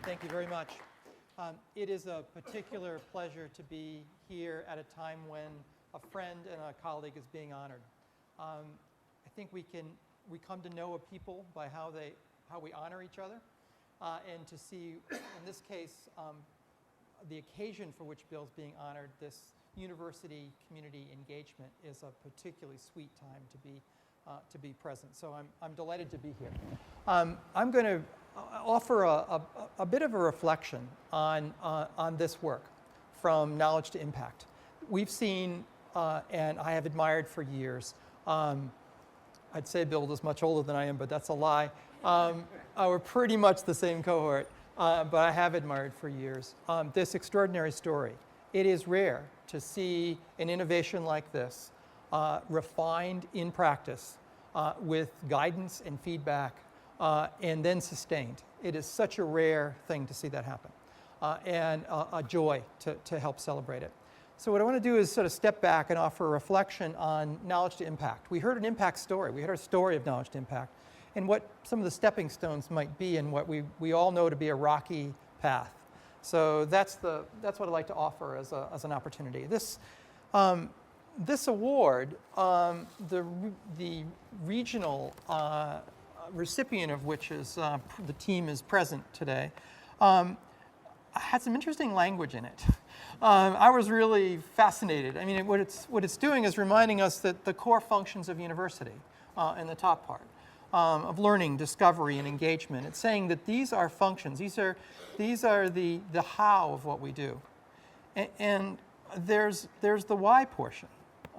Thank you very much. It is a particular pleasure to be here at a time when a friend and a colleague is being honored. I think we come to know a people by how we honor each other, and to see, in this case, the occasion for which Bill's being honored, this university community engagement, is a particularly sweet time to be present. So I'm delighted to be here. I'm going to offer a bit of a reflection on this work, from knowledge to impact. We've seen, and I have admired for years, I'd say Bill is much older than I am, but that's a lie. We're pretty much the same cohort, but I have admired for years this extraordinary story. It is rare to see an innovation like this refined in practice with guidance and feedback, and then sustained. It is such a rare thing to see that happen, and a joy to help celebrate it. So what I want to do is sort of step back and offer a reflection on knowledge to impact. We heard an impact story. We heard a story of knowledge to impact, and what some of the stepping stones might be, and what we all know to be a rocky path. So that's what I'd like to offer as an opportunity. This award, the regional recipient of which is the team is present today, had some interesting language in it. I was really fascinated. I mean, what it's doing is reminding us that the core functions of university, in the top part, of learning, discovery, and engagement. It's saying that these are functions. These are the how of what we do, and there's the why portion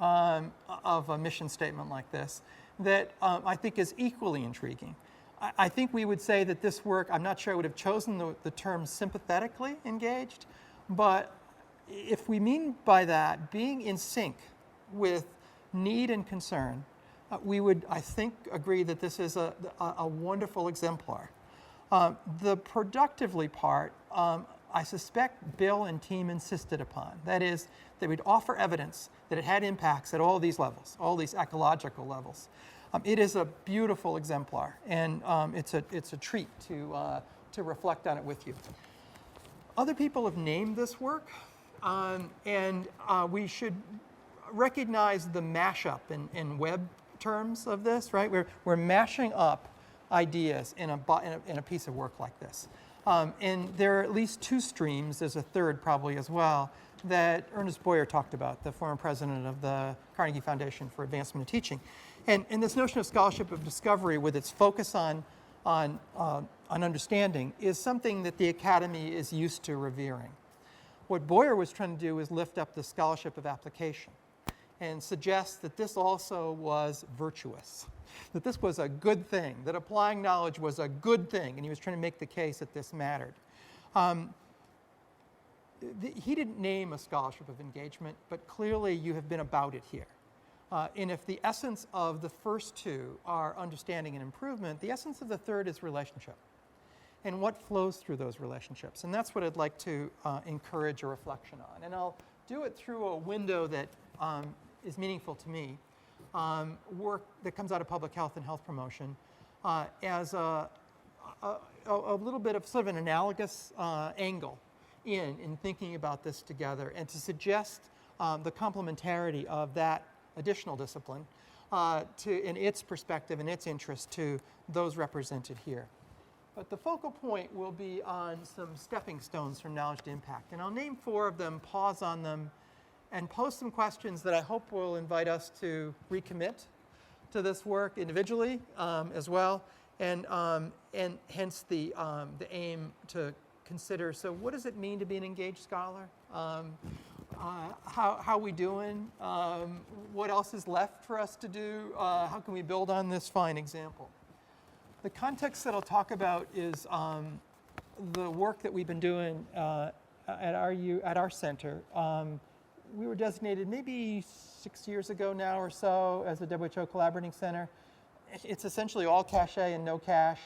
of a mission statement like this that I think is equally intriguing. I think we would say that this work, I'm not sure I would have chosen the term sympathetically engaged, but if we mean by that being in sync with need and concern, we would, I think, agree that this is a wonderful exemplar. The productively part, I suspect Bill and team insisted upon. That is, they would offer evidence that it had impacts at all these levels, all these ecological levels. It is a beautiful exemplar, and it's a treat to reflect on it with you. Other people have named this work, and we should recognize the mashup in web terms of this, right? We're mashing up ideas in a piece of work like this. And there are at least two streams, there's a third probably as well, that Ernest Boyer talked about, the former president of the Carnegie Foundation for Advancement of Teaching. And this notion of scholarship of discovery, with its focus on understanding, is something that the academy is used to revering. What Boyer was trying to do is lift up the scholarship of application and suggest that this also was virtuous, that this was a good thing, that applying knowledge was a good thing, and he was trying to make the case that this mattered. He didn't name a scholarship of engagement, but clearly you have been about it here. And if the essence of the first two are understanding and improvement, the essence of the third is relationship, and what flows through those relationships. And that's what I'd like to encourage a reflection on. And I'll do it through a window that is meaningful to me, work that comes out of public health and health promotion, as a little bit of sort of an analogous angle in thinking about this together, and to suggest the complementarity of that additional discipline in its perspective and its interest to those represented here. But the focal point will be on some stepping stones from knowledge to impact. And I'll name 4 of them, pause on them, and pose some questions that I hope will invite us to recommit to this work individually as well, and hence the aim to consider, so what does it mean to be an engaged scholar? How are we doing? What else is left for us to do? How can we build on this fine example? The context that I'll talk about is the work that we've been doing at our center. We were designated maybe 6 years ago now or so as a W.H.O. Collaborating Center. It's essentially all cache and no cache,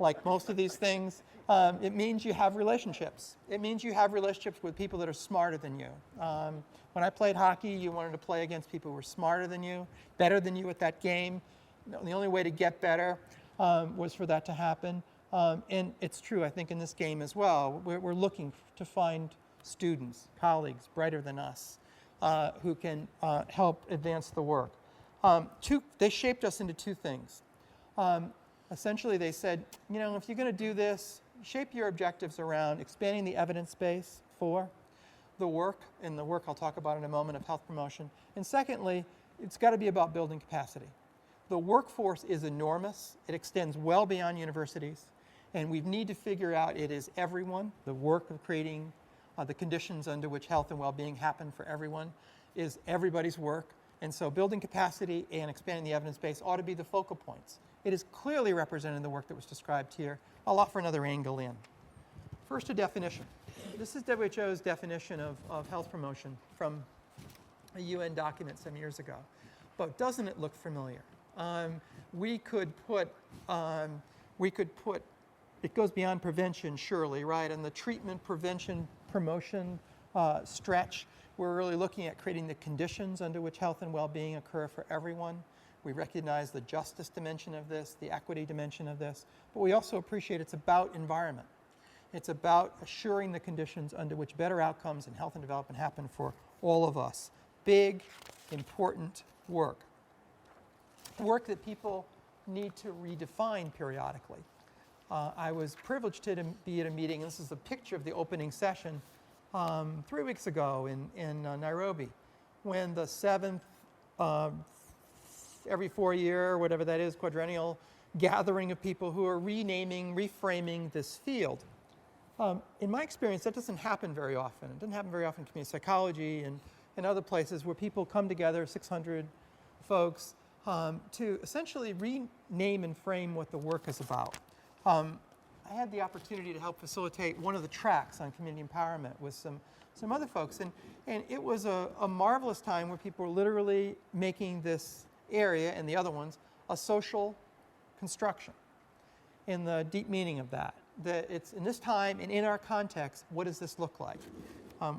like most of these things. It means you have relationships. It means you have relationships with people that are smarter than you. When I played hockey, you wanted to play against people who were smarter than you, better than you at that game. The only way to get better was for that to happen. And it's true, I think, in this game as well. We're looking to find students, colleagues, brighter than us, who can help advance the work. They shaped us into two things. Essentially, they said, you know, if you're going to do this, shape your objectives around expanding the evidence base for the work, and the work I'll talk about in a moment of health promotion. And secondly, it's got to be about building capacity. The workforce is enormous. It extends well beyond universities. And we need to figure out it is everyone. The work of creating the conditions under which health and well-being happen for everyone is everybody's work. And so building capacity and expanding the evidence base ought to be the focal points. It is clearly represented in the work that was described here. I'll offer another angle in. First, a definition. This is W.H.O.'s definition of health promotion from a UN document some years ago. But doesn't it look familiar? We could put, it goes beyond prevention, surely, right? And the treatment, prevention, promotion stretch, we're really looking at creating the conditions under which health and well-being occur for everyone. We recognize the justice dimension of this, the equity dimension of this, but we also appreciate it's about environment. It's about assuring the conditions under which better outcomes in health and development happen for all of us. Big, important work. Work that people need to redefine periodically. I was privileged to be at a meeting, and this is a picture of the opening session 3 weeks ago in Nairobi, when the 7th every 4 year, whatever that is, quadrennial gathering of people who are renaming, reframing this field. In my experience, that doesn't happen very often. It doesn't happen very often in community psychology and other places where people come together, 600 folks, to essentially rename and frame what the work is about. I had the opportunity to help facilitate one of the tracks on community empowerment with some other folks, and it was a marvelous time where people were literally making this area and the other ones a social construction in the deep meaning of that. That it's in this time and in our context, what does this look like?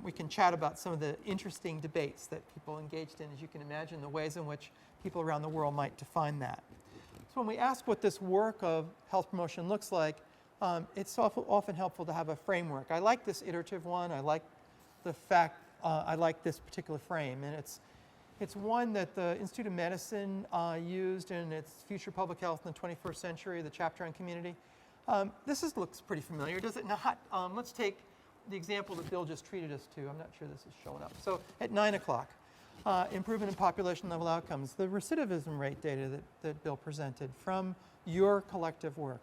We can chat about some of the interesting debates that people engaged in, as you can imagine, the ways in which people around the world might define that. So when we ask what this work of health promotion looks like, it's often helpful to have a framework. I like this iterative one. I like the fact, I like this particular frame. And it's one that the Institute of Medicine used in its Future Public Health in the 21st Century, the chapter on community. This looks pretty familiar, does it not? Let's take the example that Bill just treated us to. I'm not sure this is showing up. So at 9 o'clock, improvement in population level outcomes. The recidivism rate data that Bill presented from your collective work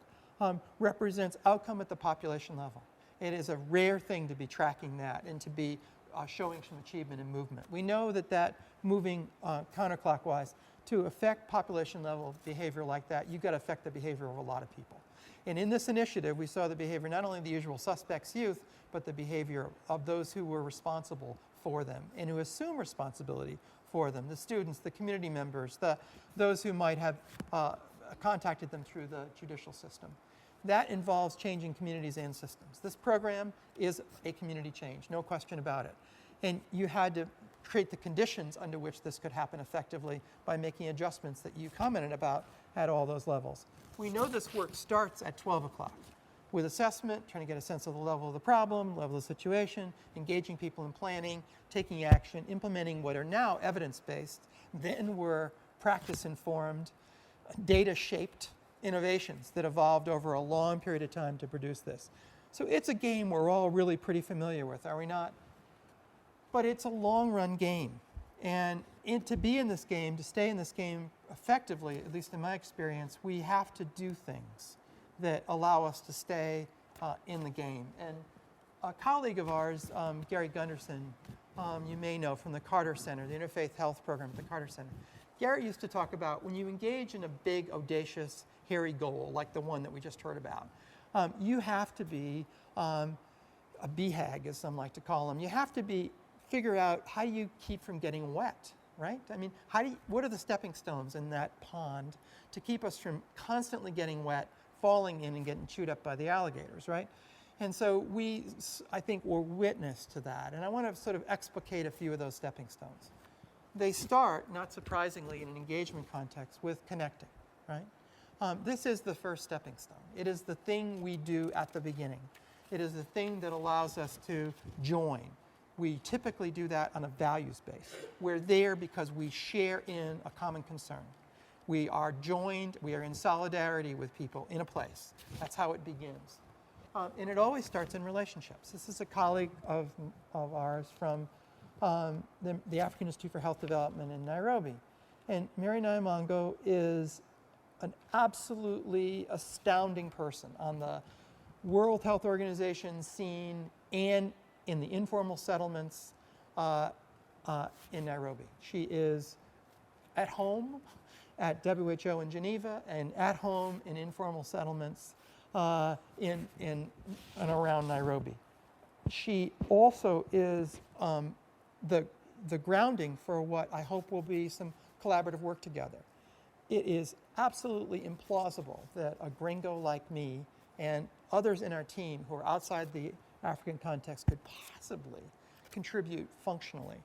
represents outcome at the population level. It is a rare thing to be tracking that and to be showing some achievement and movement. We know that moving counterclockwise to affect population level behavior like that, you've got to affect the behavior of a lot of people. And in this initiative, we saw the behavior not only of the usual suspects, youth, but the behavior of those who were responsible for them and who assume responsibility for them, the students, the community members, those who might have contacted them through the judicial system. That involves changing communities and systems. This program is a community change, no question about it. And you had to create the conditions under which this could happen effectively by making adjustments that you commented about at all those levels. We know this work starts at 12 o'clock with assessment, trying to get a sense of the level of the problem, level of the situation, engaging people in planning, taking action, implementing what are now evidence-based, then were practice-informed, data-shaped innovations that evolved over a long period of time to produce this. So it's a game we're all really pretty familiar with, are we not? But it's a long-run game. And to be in this game, to stay in this game effectively, at least in my experience, we have to do things that allow us to stay in the game. And a colleague of ours, Gary Gunderson, you may know from the Carter Center, the Interfaith Health Program at the Carter Center. Gary used to talk about when you engage in a big, audacious, hairy goal, like the one that we just heard about, you have to be a BHAG, as some like to call them. You have to figure out how you keep from getting wet, right? I mean, what are the stepping stones in that pond to keep us from constantly getting wet, falling in and getting chewed up by the alligators, right? And so I think we're witness to that. And I want to sort of explicate a few of those stepping stones. They start, not surprisingly, in an engagement context with connecting, right? This is the first stepping stone. It is the thing we do at the beginning. It is the thing that allows us to join. We typically do that on a values base. We're there because we share in a common concern. We are joined, we are in solidarity with people in a place. That's how it begins. And it always starts in relationships. This is a colleague of ours from the African Institute for Health Development in Nairobi. And Mary Naimongo is an absolutely astounding person on the World Health Organization scene and in the informal settlements in Nairobi. She is at home at W.H.O. in Geneva and at home in informal settlements in and around Nairobi. She also is the grounding for what I hope will be some collaborative work together. It is absolutely implausible that a gringo like me and others in our team who are outside the African context could possibly contribute functionally.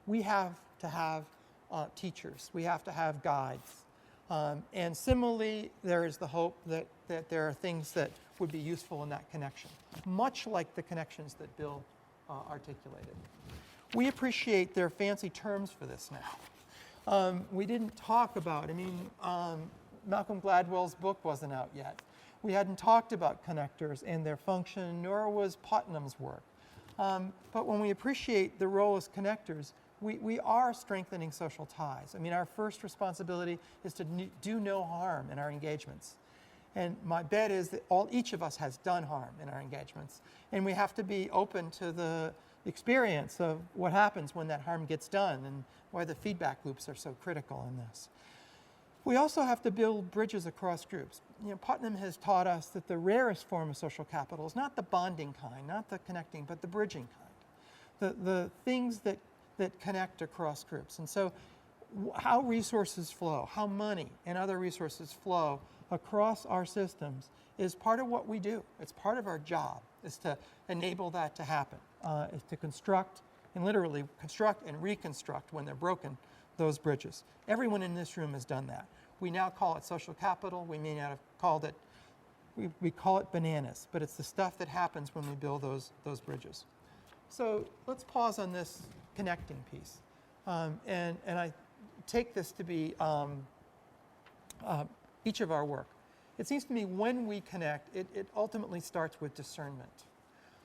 We have to have teachers. We have to have guides. And similarly, there is the hope that there are things that would be useful in that connection, much like the connections that Bill articulated. We appreciate their fancy terms for this now. We didn't talk about, Malcolm Gladwell's book wasn't out yet. We hadn't talked about connectors and their function, nor was Putnam's work. But when we appreciate the role as connectors, we are strengthening social ties. Our first responsibility is to do no harm in our engagements. And my bet is that each of us has done harm in our engagements. And we have to be open to the experience of what happens when that harm gets done and why the feedback loops are so critical in this. We also have to build bridges across groups. Putnam has taught us that the rarest form of social capital is not the bonding kind, not the connecting, but the bridging kind. The things that connect across groups. And so how resources flow, how money and other resources flow across our systems is part of what we do. It's part of our job, is to enable that to happen, is to construct and literally construct and reconstruct when they're broken, those bridges. Everyone in this room has done that. We now call it social capital. We may not have called it, we call it bananas, but it's the stuff that happens when we build those bridges. So let's pause on this connecting piece. And I take this to be each of our work. It seems to me when we connect, it ultimately starts with discernment.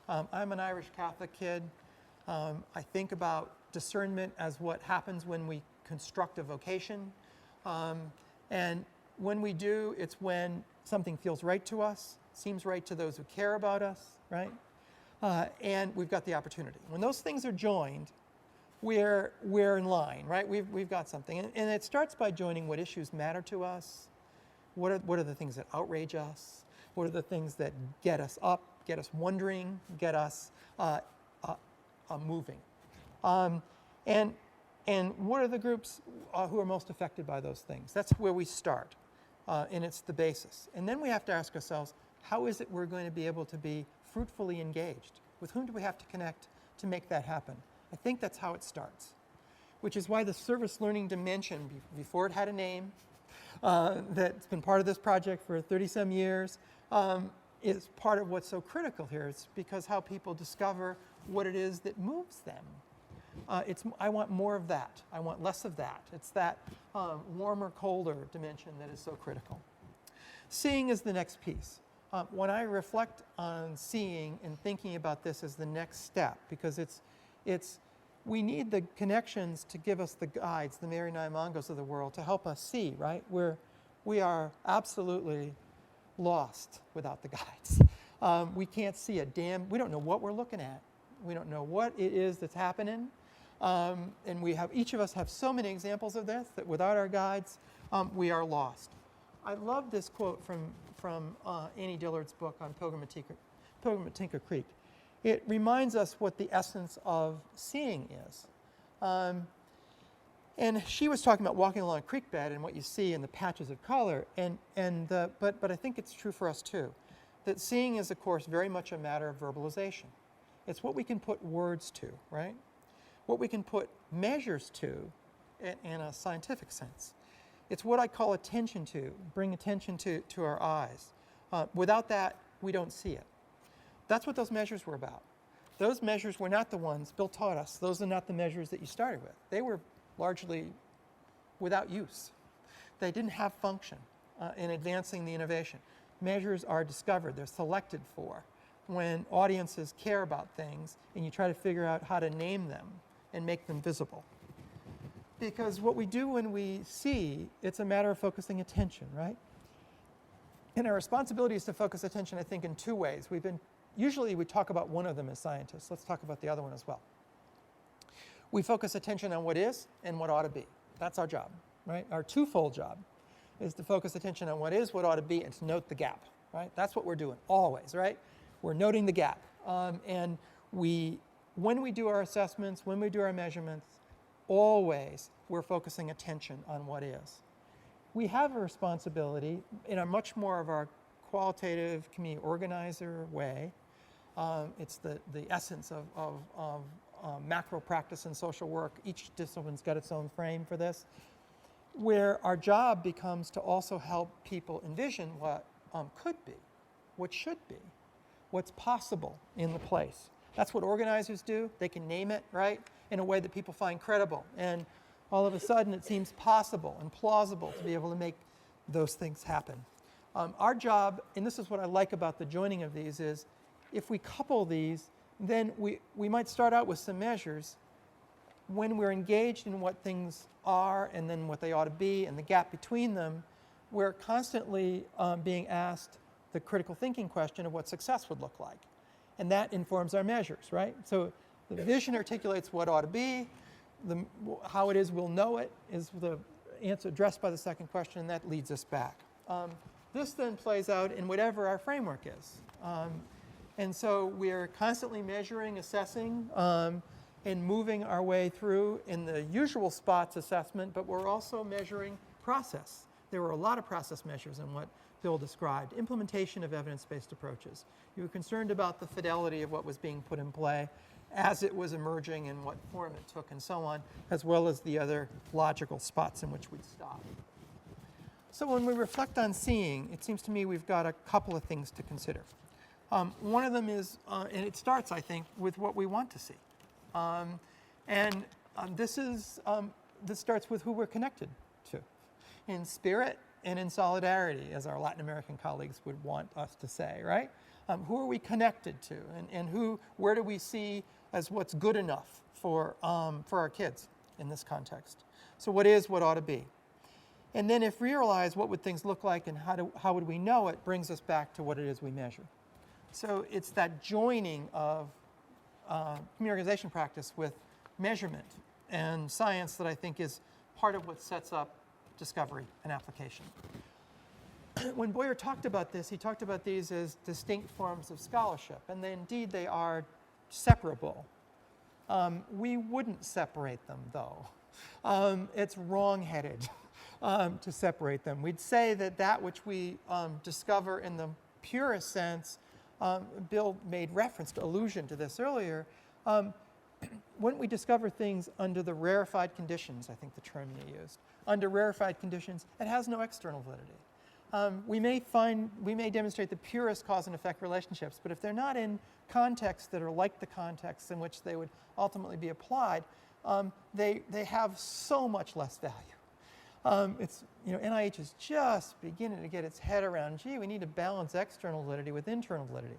I'm an Irish Catholic kid. I think about discernment as what happens when we construct a vocation. And when we do, it's when something feels right to us, seems right to those who care about us, right? And we've got the opportunity. When those things are joined, we're in line, right? We've got something. And it starts by joining what issues matter to us. What are the things that outrage us? What are the things that get us up, get us wondering, get us moving? And what are the groups who are most affected by those things? That's where we start, and it's the basis. And then we have to ask ourselves, how is it we're going to be able to be fruitfully engaged? With whom do we have to connect to make that happen? I think that's how it starts, which is why the service learning dimension, before it had a name, that's been part of this project for 30-some years, is part of what's so critical here. It's because how people discover what it is that moves them. I want more of that. I want less of that. It's that warmer, colder dimension that is so critical. Seeing is the next piece. When I reflect on seeing and thinking about this as the next step, because we need the connections to give us the guides, the Mary Naimongos of the world, to help us see, right? We are absolutely lost without the guides. We can't see we don't know what we're looking at. We don't know what it is that's happening. And each of us have so many examples of this that without our guides, we are lost. I love this quote from Annie Dillard's book on Pilgrim at Tinker Creek. It reminds us what the essence of seeing is. And she was talking about walking along a creek bed and what you see in the patches of color. But I think it's true for us too, that seeing is, of course, very much a matter of verbalization. It's what we can put words to, right? What we can put measures to in a scientific sense. It's what I call attention to, bring attention to our eyes. Without that, we don't see it. That's what those measures were about. Those measures were not the ones, Bill taught us, those are not the measures that you started with. They were largely without use. They didn't have function in advancing the innovation. Measures are discovered, they're selected for when audiences care about things and you try to figure out how to name them and make them visible. Because what we do when we see, it's a matter of focusing attention, right? And our responsibility is to focus attention, I think, in two ways. Usually we talk about one of them as scientists. Let's talk about the other one as well. We focus attention on what is and what ought to be. That's our job, right? Our twofold job is to focus attention on what is, what ought to be, and to note the gap, right? That's what we're doing, always, right? We're noting the gap. And when we do our assessments, when we do our measurements, always we're focusing attention on what is. We have a responsibility in a much more of our qualitative community organizer way. It's the essence of macro practice and social work. Each discipline's got its own frame for this, where our job becomes to also help people envision what could be, what should be, what's possible in the place. That's what organizers do. They can name it, right, in a way that people find credible. And all of a sudden it seems possible and plausible to be able to make those things happen. Our job, and this is what I like about the joining of these, is if we couple these, then we might start out with some measures. When we're engaged in what things are and then what they ought to be and the gap between them, we're constantly being asked the critical thinking question of what success would look like. And that informs our measures, right? So the vision articulates what ought to be. How it is we'll know it is the answer addressed by the second question, and that leads us back. This then plays out in whatever our framework is. And so we're constantly measuring, assessing, and moving our way through in the usual spots assessment, but we're also measuring process. There were a lot of process measures in what Bill described. Implementation of evidence-based approaches. You were concerned about the fidelity of what was being put in play as it was emerging and what form it took and so on, as well as the other logical spots in which we'd stop. So when we reflect on seeing, it seems to me we've got a couple of things to consider. One of them is, and it starts, I think, with what we want to see. This starts with who we're connected to, in spirit and in solidarity, as our Latin American colleagues would want us to say, right? Who are we connected to, and where do we see as what's good enough for our kids in this context? So what is, what ought to be? And then if we realize what would things look like and how would we know it, brings us back to what it is we measure. So it's that joining of community organization practice with measurement and science that I think is part of what sets up discovery and application. When Boyer talked about this, he talked about these as distinct forms of scholarship, and indeed they are separable. We wouldn't separate them, though. It's wrong-headed to separate them. We'd say that which we discover in the purest sense, Bill made reference to, allusion to this earlier, when we discover things under the rarefied conditions, I think the term you used, under rarefied conditions, it has no external validity. We may demonstrate the purest cause and effect relationships, but if they're not in contexts that are like the contexts in which they would ultimately be applied, they have so much less value. NIH is just beginning to get its head around, gee, we need to balance external validity with internal validity.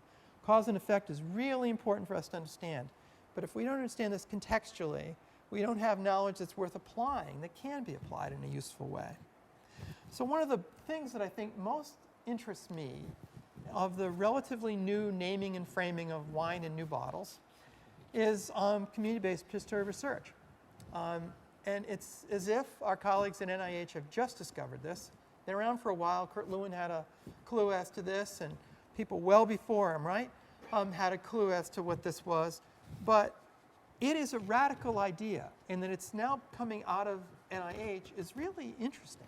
Cause and effect is really important for us to understand. But if we don't understand this contextually, we don't have knowledge that's worth applying, that can be applied in a useful way. So one of the things that I think most interests me of the relatively new naming and framing of wine in new bottles is community-based participatory research. And it's as if our colleagues at NIH have just discovered this. They're around for a while. Kurt Lewin had a clue as to this, and people well before him, right, had a clue as to what this was. But it is a radical idea, and that it's now coming out of NIH is really interesting.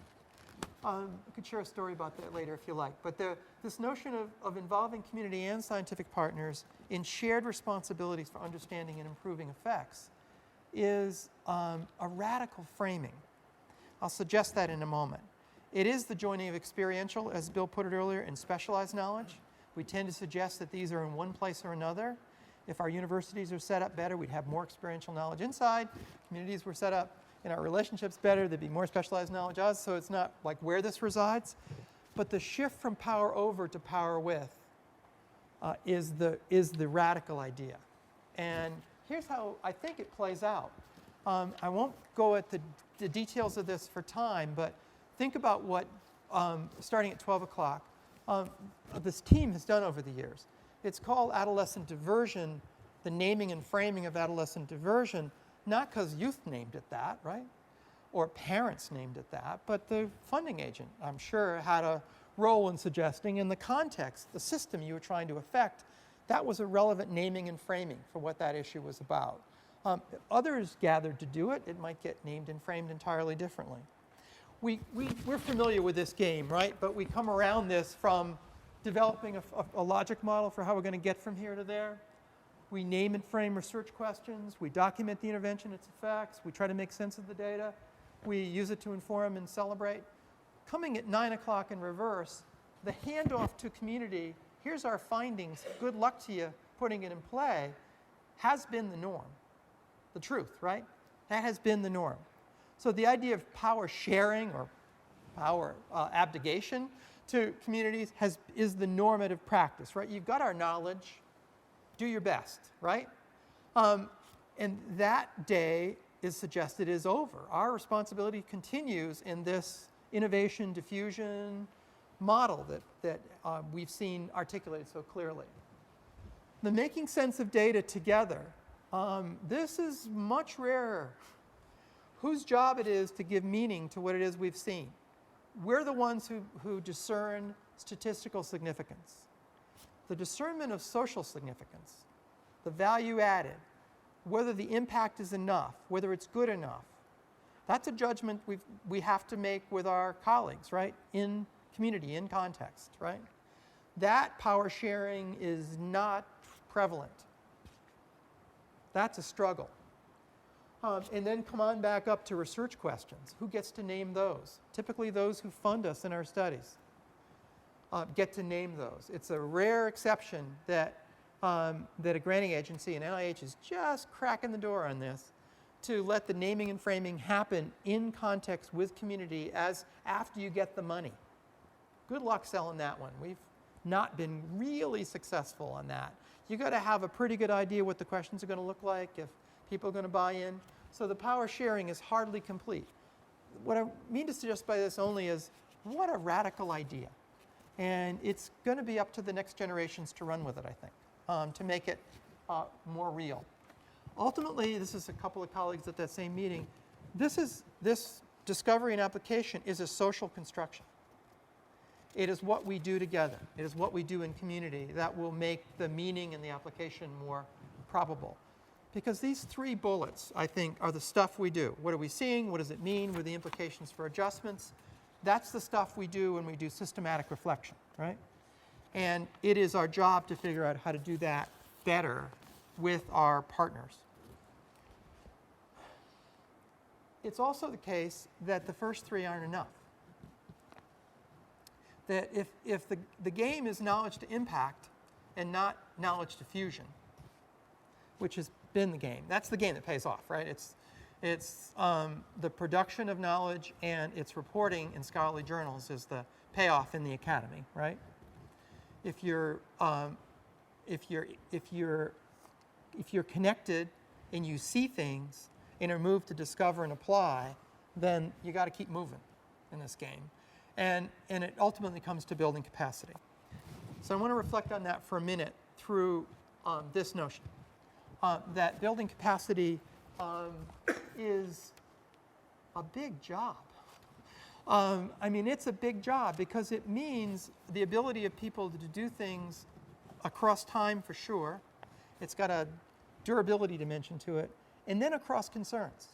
I could share a story about that later if you like. But this notion of involving community and scientific partners in shared responsibilities for understanding and improving effects is a radical framing. I'll suggest that in a moment. It is the joining of experiential, as Bill put it earlier, and specialized knowledge. We tend to suggest that these are in one place or another. If our universities are set up better, we'd have more experiential knowledge inside. Communities were set up in our relationships better, there'd be more specialized knowledge out, so it's not like where this resides. But the shift from power over to power with is the radical idea. And here's how I think it plays out. I won't go at the details of this for time, but think about what, starting at 12 o'clock, this team has done over the years. It's called adolescent diversion, the naming and framing of adolescent diversion, not because youth named it that, right? Or parents named it that, but the funding agent, I'm sure, had a role in suggesting in the context, the system you were trying to affect, that was a relevant naming and framing for what that issue was about. Others gathered to do it, it might get named and framed entirely differently. We're familiar with this game, right? But we come around this from developing a logic model for how we're going to get from here to there. We name and frame research questions. We document the intervention, its effects. We try to make sense of the data. We use it to inform and celebrate. Coming at 9 o'clock in reverse, the handoff to community, here's our findings, good luck to you putting it in play, has been the norm. The truth, right? That has been the norm. So the idea of power sharing or power abdication to communities is the normative practice, right? You've got our knowledge, do your best, right? And that day is suggested is over. Our responsibility continues in this innovation diffusion model that we've seen articulated so clearly. The making sense of data together, this is much rarer. Whose job it is to give meaning to what it is we've seen. We're the ones who discern statistical significance, the discernment of social significance, the value added, whether the impact is enough, whether it's good enough. That's a judgment we have to make with our colleagues, right? In community, in context, right? That power sharing is not prevalent. That's a struggle. And then come on back up to research questions. Who gets to name those? Typically those who fund us in our studies get to name those. It's a rare exception that a granting agency, and NIH is just cracking the door on this, to let the naming and framing happen in context with community as after you get the money. Good luck selling that one. We've not been really successful on that. You've got to have a pretty good idea what the questions are going to look like, if people are going to buy in. So the power sharing is hardly complete. What I mean to suggest by this only is, what a radical idea. And it's going to be up to the next generations to run with it, I think, to make it more real. Ultimately, this is a couple of colleagues at that same meeting, this discovery and application is a social construction. It is what we do together. It is what we do in community that will make the meaning and the application more probable. Because these three bullets, I think, are the stuff we do. What are we seeing? What does it mean? What are the implications for adjustments? That's the stuff we do when we do systematic reflection, right? And it is our job to figure out how to do that better with our partners. It's also the case that the first three aren't enough. That if the game is knowledge to impact and not knowledge to fusion, which has been the game. That's the game that pays off, right? It's the production of knowledge and its reporting in scholarly journals is the payoff in the academy, right? If you're connected and you see things and are moved to discover and apply, then you got to keep moving in this game. And it ultimately comes to building capacity. So I want to reflect on that for a minute through this notion. That building capacity is a big job. I mean, it's a big job because it means the ability of people to do things across time for sure. It's got a durability dimension to it, and then across concerns.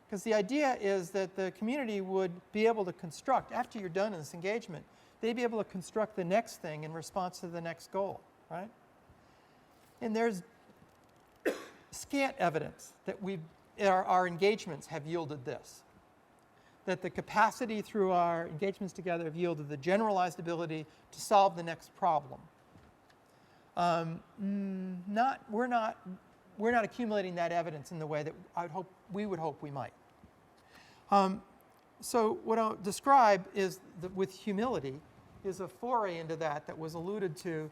Because the idea is that the community would be able to construct, after you're done in this engagement, they'd be able to construct the next thing in response to the next goal, right? And there's scant evidence that our engagements have yielded this. that the capacity through our engagements together have yielded the generalized ability to solve the next problem. We're not accumulating that evidence in the way that we would hope we might. So what I'll describe is that with humility is a foray into that was alluded to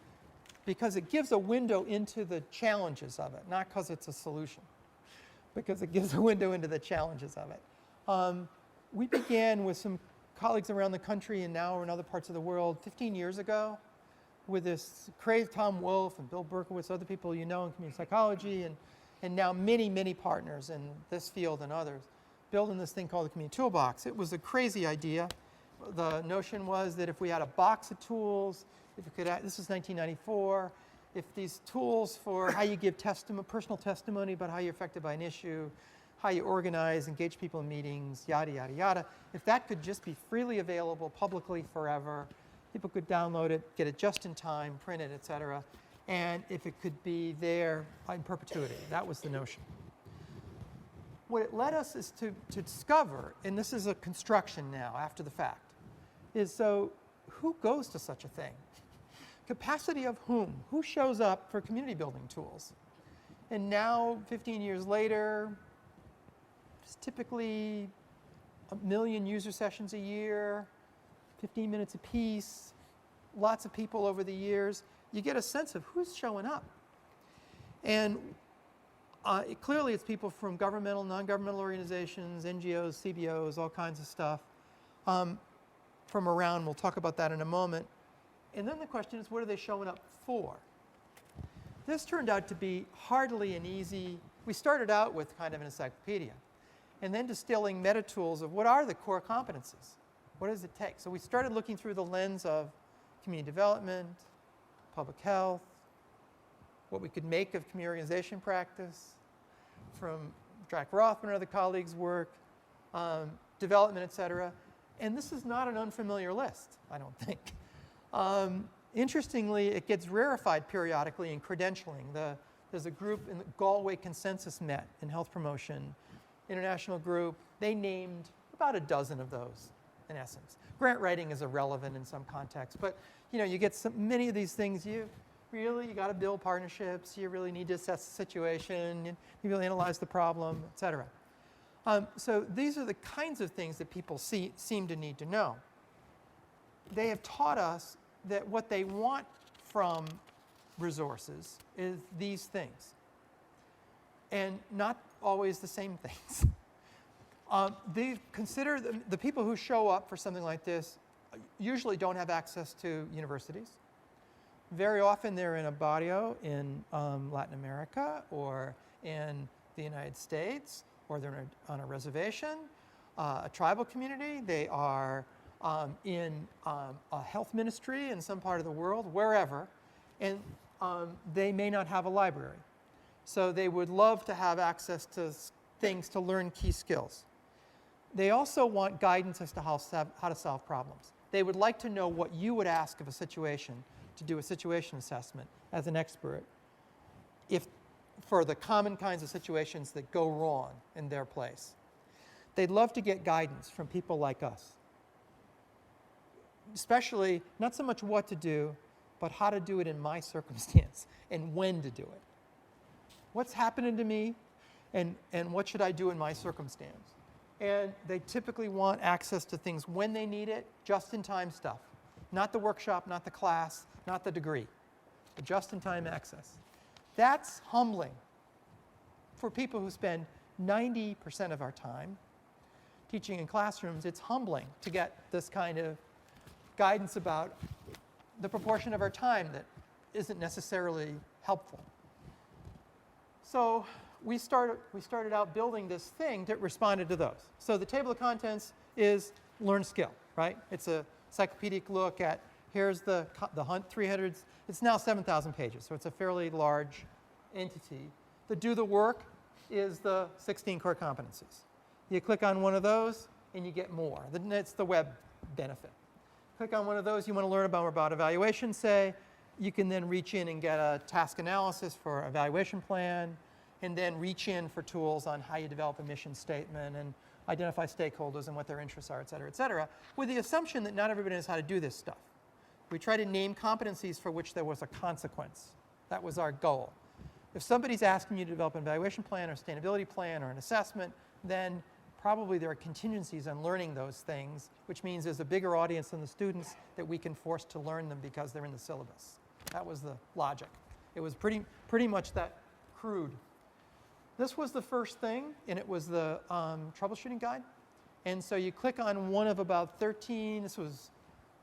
because it gives a window into the challenges of it, not because it's a solution, because it gives a window into the challenges of it. We began with some colleagues around the country and now in other parts of the world 15 years ago with this crazy Tom Wolfe and Bill Berkowitz, other people you know in community psychology, and now many, many partners in this field and others, building this thing called the Community Toolbox. It was a crazy idea. The notion was that if we had a box of tools, if we could, this is 1994, if these tools for how you give personal testimony about how you're affected by an issue, how you organize, engage people in meetings, yada, yada, yada, if that could just be freely available publicly forever, people could download it, get it just in time, print it, et cetera, and if it could be there in perpetuity. That was the notion. What it led us is to discover, and this is a construction now after the fact, is so who goes to such a thing? Capacity of whom? Who shows up for community building tools? And now, 15 years later, it's typically 1 million user sessions a year, 15 minutes apiece, lots of people over the years. You get a sense of who's showing up. And clearly it's people from governmental, non-governmental organizations, NGOs, CBOs, all kinds of stuff from around. We'll talk about that in a moment. And then the question is, what are they showing up for? This turned out to be hardly an easy, we started out with kind of an encyclopedia, and then distilling meta tools of what are the core competencies? What does it take? So we started looking through the lens of community development, public health, what we could make of community organization practice, from Jack Rothman and other colleagues' work, development, et cetera. And this is not an unfamiliar list, I don't think. Interestingly, it gets rarefied periodically in credentialing. There's a group in the Galway Consensus met in health promotion, international group. They named about a dozen of those, in essence. Grant writing is irrelevant in some contexts, but you get many of these things. You got to build partnerships. You really need to assess the situation. You really analyze the problem, et cetera. So these are the kinds of things that people seem to need to know. They have taught us that what they want from resources is these things, and not always the same things. They consider the people who show up for something like this usually don't have access to universities. Very often they're in a barrio in Latin America or in the United States, or they're on a reservation, a tribal community. They are in a health ministry in some part of the world, wherever, and they may not have a library. So they would love to have access to things to learn key skills. They also want guidance as to how to solve problems. They would like to know what you would ask of a situation to do a situation assessment as an expert for the common kinds of situations that go wrong in their place. They'd love to get guidance from people like us. Especially, not so much what to do, but how to do it in my circumstance and when to do it. What's happening to me and what should I do in my circumstance? And they typically want access to things when they need it, just-in-time stuff. Not the workshop, not the class, not the degree, but just-in-time access. That's humbling for people who spend 90% of our time teaching in classrooms. It's humbling to get this kind of guidance about the proportion of our time that isn't necessarily helpful. So we started out building this thing that responded to those. So the table of contents is learn skill, right? It's a encyclopedic look at, here's the Hunt 300s. It's now 7,000 pages, so it's a fairly large entity. The do the work is the 16 core competencies. You click on one of those and you get more. It's the web benefit. Click on one of those, you want to learn more about evaluation, say. You can then reach in and get a task analysis for evaluation plan, and then reach in for tools on how you develop a mission statement and identify stakeholders and what their interests are, et cetera, with the assumption that not everybody knows how to do this stuff. We try to name competencies for which there was a consequence. That was our goal. If somebody's asking you to develop an evaluation plan or sustainability plan or an assessment, then probably there are contingencies on learning those things, which means there's a bigger audience than the students that we can force to learn them because they're in the syllabus. That was the logic. It was pretty much that crude. This was the first thing, and it was the troubleshooting guide. And so you click on one of about 13. This was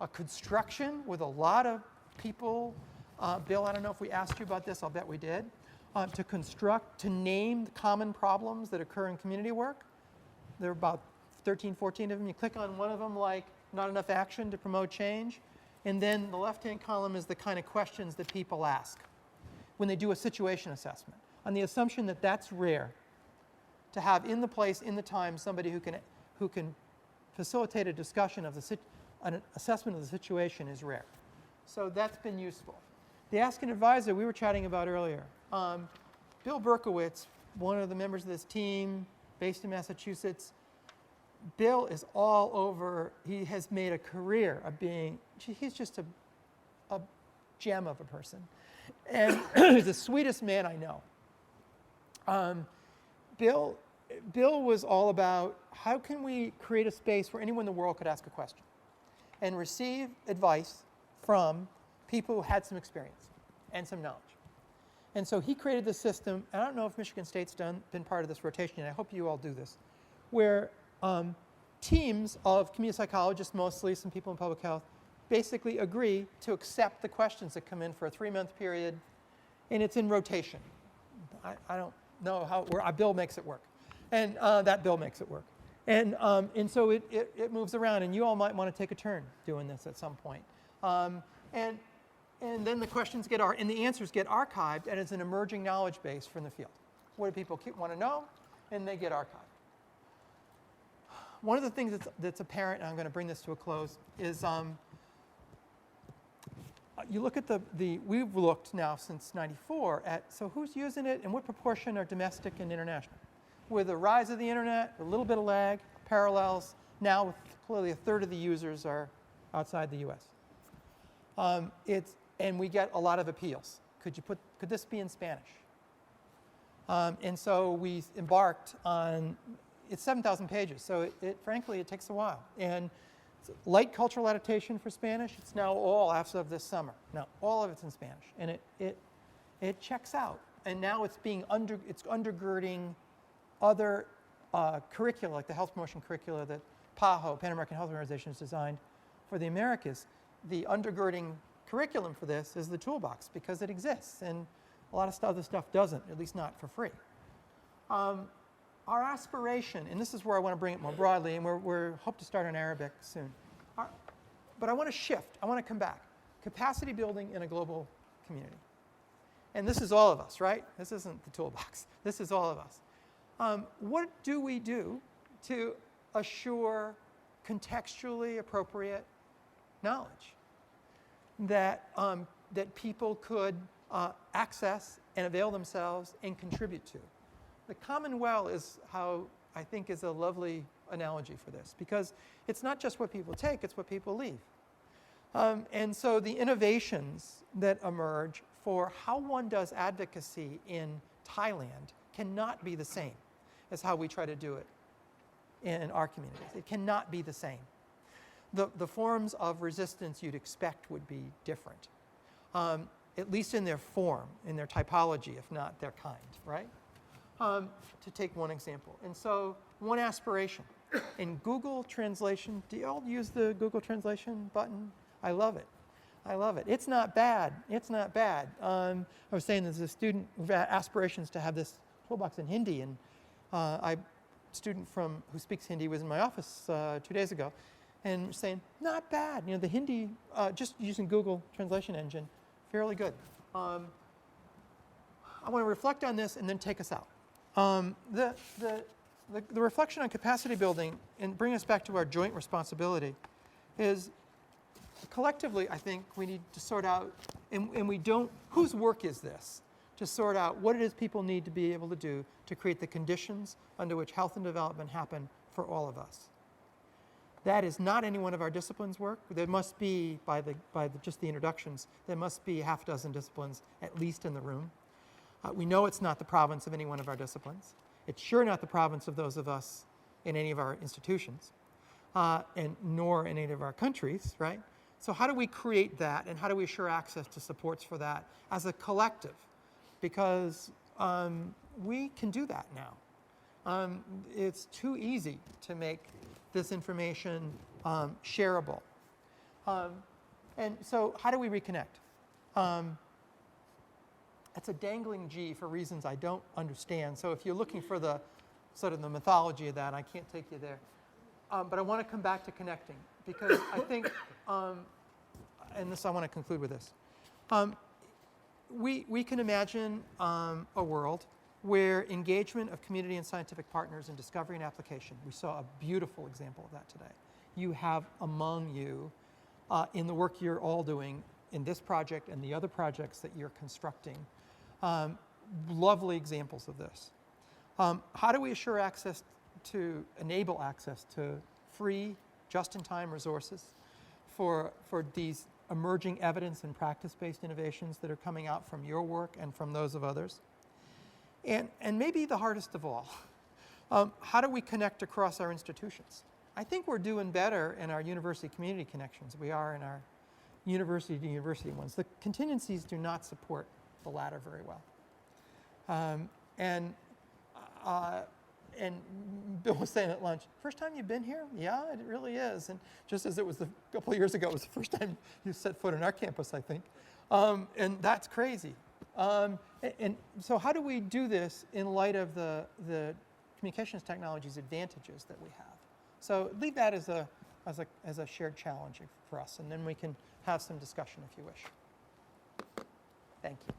a construction with a lot of people. Bill, I don't know if we asked you about this. I'll bet we did. To construct, to name the common problems that occur in community work. There are about 13, 14 of them. You click on one of them, like not enough action to promote change. And then the left-hand column is the kind of questions that people ask when they do a situation assessment, on the assumption that that's rare. To have in the place, in the time, somebody who can facilitate a discussion of an assessment of the situation is rare. So that's been useful. The Ask an Advisor we were chatting about earlier. Bill Berkowitz, one of the members of this team, based in Massachusetts. Bill is all over. He has made a career of being, he's just a gem of a person. And he's the sweetest man I know. Bill was all about how can we create a space where anyone in the world could ask a question and receive advice from people who had some experience and some knowledge. And so he created this system. I don't know if Michigan State's been part of this rotation, and I hope you all do this, where teams of community psychologists, mostly some people in public health, basically agree to accept the questions that come in for a 3-month period, and it's in rotation. I don't know how Bill makes it work, and that Bill makes it work. And so it moves around, and you all might want to take a turn doing this at some point. And then the questions and the answers get archived, and it's an emerging knowledge base from the field. What do people want to know? And they get archived. One of the things that's apparent, and I'm going to bring this to a close, is you look at we've looked now since '94 at, so who's using it and what proportion are domestic and international? With the rise of the internet, a little bit of lag, parallels, now clearly a third of the users are outside the US. And we get a lot of appeals. Could this be in Spanish? And so we embarked on, it's 7,000 pages, so frankly, it takes a while. And light cultural adaptation for Spanish, it's now all as of this summer. Now, all of it's in Spanish, and it checks out. And now it's undergirding other curricula, like the health promotion curricula that PAHO, Pan American Health Organization, has designed for the Americas. The undergirding curriculum for this is the toolbox because it exists, and a lot of other stuff doesn't, at least not for free. Our aspiration, and this is where I want to bring it more broadly, and we hope to start in Arabic soon. But I want to shift. I want to come back. Capacity building in a global community. And this is all of us, right? This isn't the toolbox. This is all of us. What do we do to assure contextually appropriate knowledge that people could access and avail themselves and contribute to? The common well is how I think is a lovely analogy for this, because it's not just what people take, it's what people leave. And so the innovations that emerge for how one does advocacy in Thailand cannot be the same as how we try to do it in our communities. It cannot be the same. The forms of resistance you'd expect would be different, at least in their form, in their typology, if not their kind, right? To take one example. And so one aspiration. In Google Translation, do you all use the Google Translation button? I love it. I love it. It's not bad. It's not bad. I was saying there's a student who had aspirations to have this toolbox in Hindi, and a student who speaks Hindi was in my office 2 days ago, and saying, not bad. You know, the Hindi, just using Google Translation Engine, fairly good. I want to reflect on this and then take us out. The reflection on capacity building and bring us back to our joint responsibility is collectively, I think we need to sort out, and we don't, whose work is this? To sort out what it is people need to be able to do to create the conditions under which health and development happen for all of us. That is not any one of our disciplines' work. There must be, just the introductions, there must be half a dozen disciplines at least in the room. We know it's not the province of any one of our disciplines. It's sure not the province of those of us in any of our institutions, and nor in any of our countries, right? So how do we create that, and how do we assure access to supports for that as a collective? Because we can do that now. It's too easy to make this information shareable. And so how do we reconnect? It's a dangling G for reasons I don't understand. So if you're looking for the sort of the mythology of that, I can't take you there. But I want to come back to connecting, because I think, and this I want to conclude with this. We can imagine a world where engagement of community and scientific partners in discovery and application, we saw a beautiful example of that today. You have among you, in the work you're all doing in this project and the other projects that you're constructing, lovely examples of this. How do we assure access to, enable access to free, just-in-time resources for these emerging evidence and practice-based innovations that are coming out from your work and from those of others? And maybe the hardest of all, how do we connect across our institutions? I think we're doing better in our university community connections. We are in our university to university ones. The contingencies do not support the latter very well. And Bill was saying at lunch, first time you've been here? Yeah, it really is. And just as it was a couple of years ago, it was the first time you set foot on our campus, I think. And that's crazy. And so how do we do this in light of the communications technologies advantages that we have? So leave that as a shared challenge for us, and then we can have some discussion if you wish. Thank you.